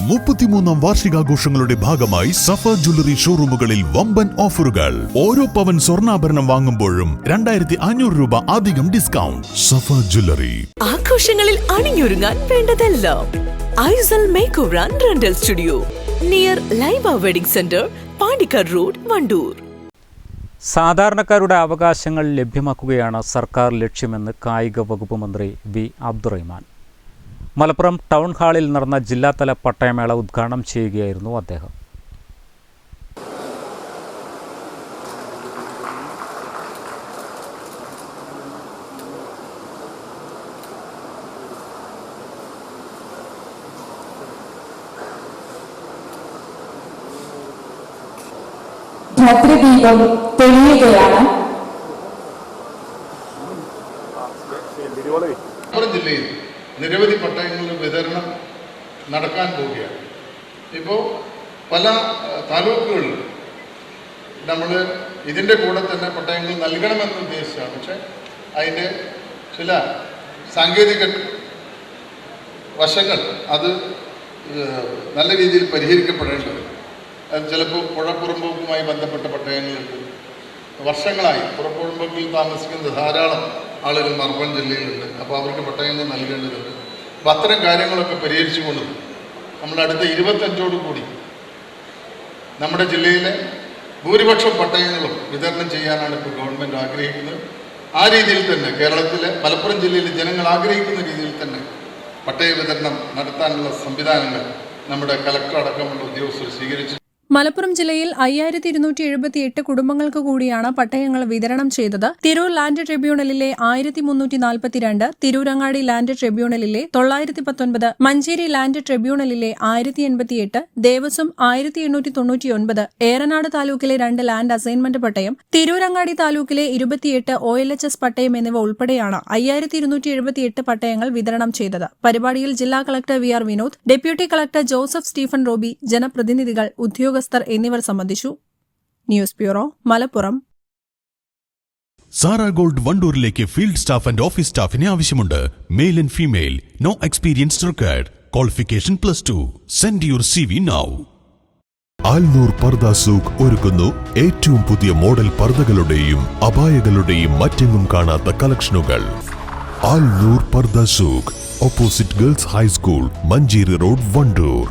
33ാം വാർഷികാഘോഷങ്ങളുടെ ഭാഗമായി സഫ ജ്വല്ലറി ഷോറൂമുകളിൽ വമ്പൻ ഓഫറുകൾ. ഓരോ പവൻ സ്വർണ്ണാഭരണം വാങ്ങുമ്പോഴും 2500 രൂപ അധികം ഡിസ്കൗണ്ട്. സഫ ജ്വല്ലറി. ആഘോഷങ്ങളിൽ അണിഞ്ഞൊരുങ്ങാൻ വേണ്ടതെല്ലാം ഐസൽ makeover and rental studio, near Laiba wedding centre, Pandikkad road, Wandoor. സാധാരണക്കാരുടെ അവകാശങ്ങൾ ലഭ്യമാക്കുകയാണ് സർക്കാർ ലക്ഷ്യമെന്ന് കായിക വകുപ്പ് മന്ത്രി വി അബ്ദുറഹ്മാൻ. മലപ്പുറം ടൗൺ ഹാളിൽ നടന്ന ജില്ലാതല പട്ടയമേള ഉദ്ഘാടനം ചെയ്യുകയായിരുന്നു അദ്ദേഹം. ഭദ്രദീപം തെളിയുകയാണ്. ജില്ലയിൽ നിരവധി പട്ടയങ്ങളുടെ വിതരണം നടക്കാൻ പോവുകയാണ്. ഇപ്പോൾ പല താലൂക്കുകളിൽ നമ്മൾ ഇതിൻ്റെ കൂടെ തന്നെ പട്ടയങ്ങൾ നൽകണമെന്ന് ഉദ്ദേശിച്ചാണ്. പക്ഷെ അതിൻ്റെ ചില സാങ്കേതിക വശങ്ങൾ അത് നല്ല രീതിയിൽ പരിഹരിക്കപ്പെടേണ്ടത്. അത് ചിലപ്പോൾ പുഴപ്പുറമ്പോക്കുമായി ബന്ധപ്പെട്ട പട്ടയങ്ങളുണ്ട്. വർഷങ്ങളായി പുറപ്പുറമ്പോക്കിൽ താമസിക്കുന്ന ധാരാളം ആളുകൾ മലപ്പുറം ജില്ലയിലുണ്ട്. അപ്പോൾ അവർക്ക് പട്ടയങ്ങൾ നൽകേണ്ടതുണ്ട്. അപ്പോൾ അത്തരം കാര്യങ്ങളൊക്കെ പരിഹരിച്ചുകൊണ്ട് നമ്മുടെ അടുത്ത 25 കൂടി നമ്മുടെ ജില്ലയിലെ ഭൂരിപക്ഷം പട്ടയങ്ങളും വിതരണം ചെയ്യാനാണ് ഇപ്പോൾ ഗവൺമെൻറ് ആഗ്രഹിക്കുന്നത്. ആ രീതിയിൽ തന്നെ കേരളത്തിലെ മലപ്പുറം ജില്ലയിലെ ജനങ്ങൾ ആഗ്രഹിക്കുന്ന രീതിയിൽ തന്നെ പട്ടയ വിതരണം നടത്താനുള്ള സംവിധാനങ്ങൾ നമ്മുടെ കലക്ടർ അടക്കമുള്ള ഉദ്യോഗസ്ഥർ സ്വീകരിച്ചു. മലപ്പുറം ജില്ലയിൽ 5278 കുടുംബങ്ങൾക്ക് കൂടിയാണ് പട്ടയങ്ങൾ വിതരണം ചെയ്തത്. തിരൂർ ലാൻഡ് ട്രിബ്യൂണലിലെ 1342, തിരൂരങ്ങാടി ലാൻഡ് ട്രിബ്യൂണലിലെ 919, മഞ്ചേരി ലാൻഡ് ട്രിബ്യൂണലിലെ 1088, ദേവസ്വം 1899, ഏറനാട് താലൂക്കിലെ 2 ലാൻഡ് അസൈൻമെന്റ് പട്ടയം, തിരൂരങ്ങാടി താലൂക്കിലെ 28 OLHS പട്ടയം എന്നിവ ഉൾപ്പെടെയാണ് 5278 പട്ടയങ്ങൾ വിതരണം ചെയ്തത്. പരിപാടിയിൽ ജില്ലാ collector VR Vinod, deputy collector Joseph Stephen Roby, ജനപ്രതിനിധികൾ, ഉദ്യോഗസ്ഥർ എന്നിവർ സംബന്ധിച്ചു. News bureau, Malappuram. Sara gold വണ്ടൂരിലേക്ക് ഫീൽഡ് സ്റ്റാഫ് ആൻഡ് ഓഫീസ് സ്റ്റാഫിനെ ആവശ്യമുണ്ട്. Male and female. No experience required. Qualification +2. Send your CV now. Alnoor Pardha Souq ഒരുക്കുന്നു ഏറ്റവും പുതിയ മോഡൽ പർദകളുടെയും അബായകളുടെയും മറ്റെങ്ങും കാണാത്ത കളക്ഷനുകൾ. Alnoor Pardha Souq, opposite girls high school, Manjeri road, Wandoor.